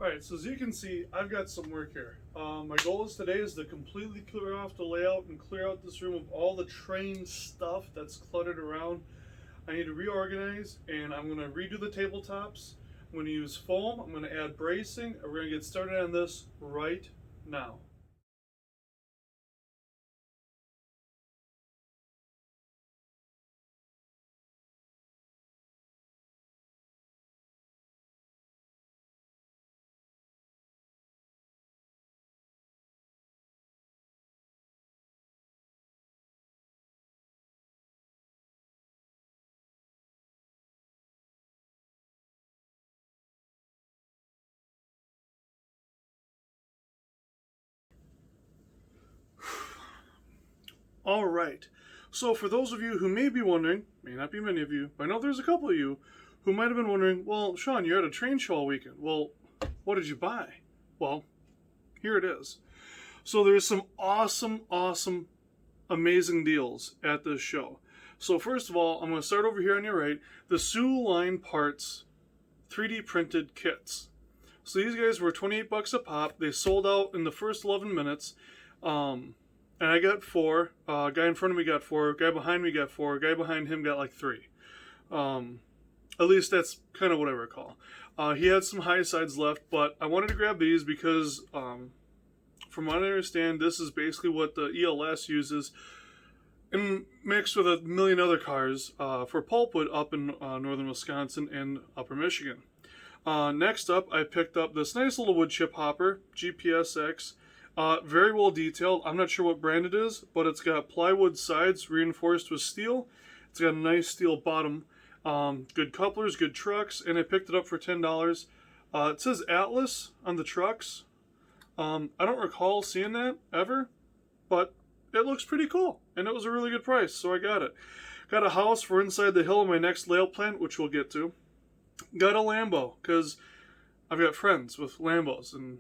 Alright, so as you can see, I've got some work here. My goal today is to completely clear off the layout and clear out this room of all the train stuff that's cluttered around. I need to reorganize, and I'm going to redo the tabletops. I'm going to use foam, I'm going to add bracing, and we're going to get started on this right now. All right, so for those of you who may be wondering, may not be many of you, but I know there's a couple of you who might have been wondering, well, Sean, you're at a train show all weekend. Well, what did you buy? Well, here it is. So there's some awesome, amazing deals at this show. So first of all, I'm going to start over here on your right, the Sioux Line Parts 3D printed kits. So these guys were 28 bucks a pop. They sold out in the first 11 minutes. And I got 4. Guy in front of me got 4. Guy behind me got 4. Guy behind him got like 3. At least that's kind of what I recall. He had some high sides left, but I wanted to grab these because, from what I understand, this is basically what the ELS uses, and mixed with a million other cars for pulpwood up in northern Wisconsin and upper Michigan. Next up, I picked up this nice little wood chip hopper, GPSX. Very well detailed. I'm not sure what brand it is, but it's got plywood sides reinforced with steel. It's got a nice steel bottom. Good couplers, good trucks, and I picked it up for $10. It says Atlas on the trucks. I don't recall seeing that ever, but it looks pretty cool, and it was a really good price, so I got it. Got a house for inside the hill of my next layout plan, which we'll get to. Got a Lambo, because I've got friends with Lambos, and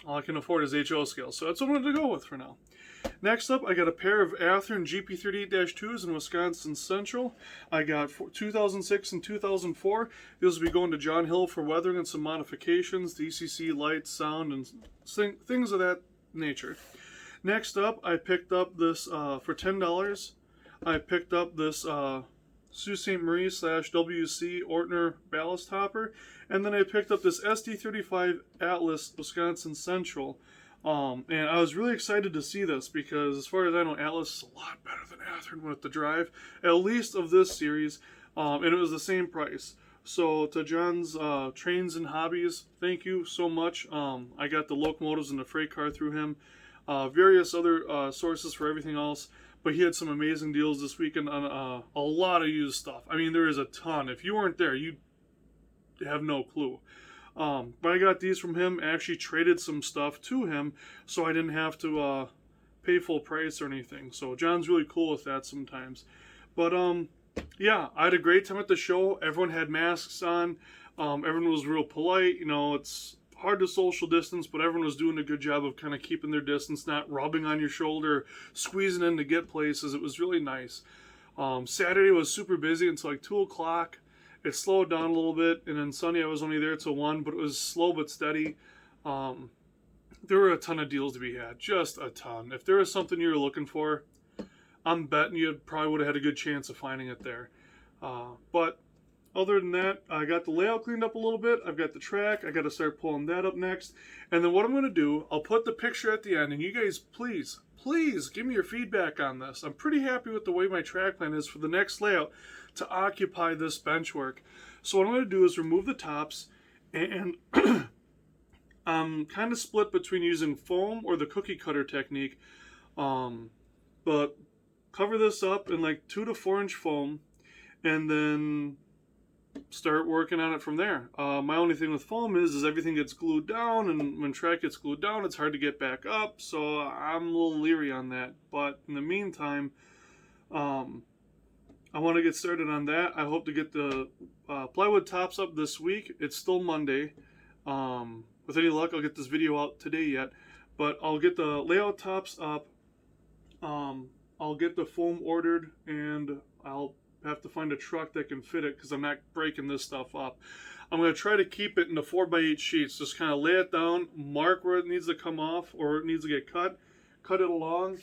all I can afford is HO scales, so that's what I'm going to go with for now. Next up, I got a pair of Athearn GP38-2s in Wisconsin Central. I got 2006 and 2004. These will be going to John Hill for weathering and some modifications, DCC, lights, sound, and things of that nature. Next up, I picked up this, for $10, I picked up this Sault Ste. Marie / WC Ortner ballast hopper, and then I picked up this SD35 Atlas Wisconsin Central. And I was really excited to see this because, as far as I know, Atlas is a lot better than Athearn with the drive, at least of this series, and it was the same price. So to John's Trains and Hobbies, thank you so much. I got the locomotives and the freight car through him, various other sources for everything else, but he had some amazing deals this weekend on a lot of used stuff. I mean, there is a ton. If you weren't there, you have no clue. But I got these from him, actually traded some stuff to him, so I didn't have to pay full price or anything. So John's really cool with that sometimes. But yeah, I had a great time at the show. Everyone had masks on. Everyone was real polite. You know, it's hard to social distance, but everyone was doing a good job of kind of keeping their distance, not rubbing on your shoulder, squeezing in to get places. It was really nice. Saturday was super busy until like 2 o'clock. It slowed down a little bit, and then Sunday I was only there till 1, but it was slow but steady. There were a ton of deals to be had, just a ton. If there was something you were looking for, I'm betting you probably would have had a good chance of finding it there. But other than that, I got the layout cleaned up a little bit. I've got the track. I got to start pulling that up next. And then what I'm going to do, I'll put the picture at the end, and you guys, please give me your feedback on this. I'm pretty happy with the way my track plan is for the next layout to occupy this bench work. So what I'm going to do is remove the tops, and I'm kind of split between using foam or the cookie cutter technique. But cover this up in like 2 to 4 inch foam, and then start working on it from there. My only thing with foam is everything gets glued down, and when track gets glued down, it's hard to get back up, so I'm a little leery on that. But in the meantime, I want to get started on that. I hope to get the plywood tops up this week. It's still Monday. With any luck, I'll get this video out today yet, but I'll get the layout tops up. I'll get the foam ordered, and I'll have to find a truck that can fit it because I'm not breaking this stuff up. I'm going to try to keep it in the 4x8 sheets. Just kind of lay it down, mark where it needs to come off or it needs to get cut it along.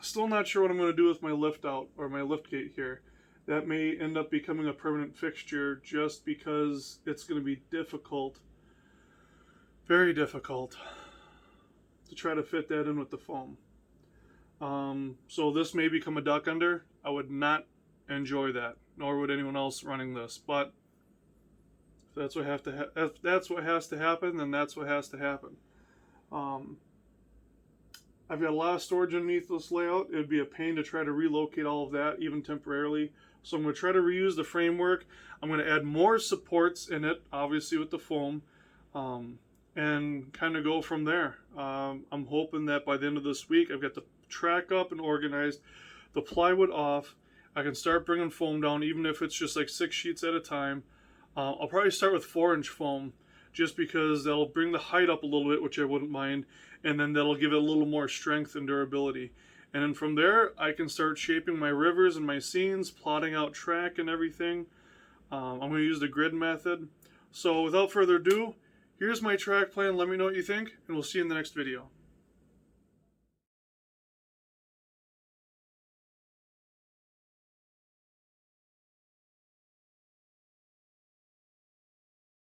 Still not sure what I'm going to do with my lift out or my lift gate here. That may end up becoming a permanent fixture just because it's going to be difficult, very difficult, to try to fit that in with the foam. So this may become a duck under. I would not enjoy that, nor would anyone else running this. But if that's what that's what has to happen, then that's what has to happen. I've got a lot of storage underneath this layout. It would be a pain to try to relocate all of that, even temporarily. So I'm going to try to reuse the framework. I'm going to add more supports in it, obviously with the foam, and kind of go from there. I'm hoping that by the end of this week, I've got the track up and organized, the plywood off. I can start bringing foam down, even if it's just like 6 sheets at a time. I'll probably start with 4-inch foam, just because that'll bring the height up a little bit, which I wouldn't mind, and then that'll give it a little more strength and durability. And then from there, I can start shaping my rivers and my scenes, plotting out track and everything. I'm going to use the grid method. So without further ado, here's my track plan. Let me know what you think, and we'll see you in the next video.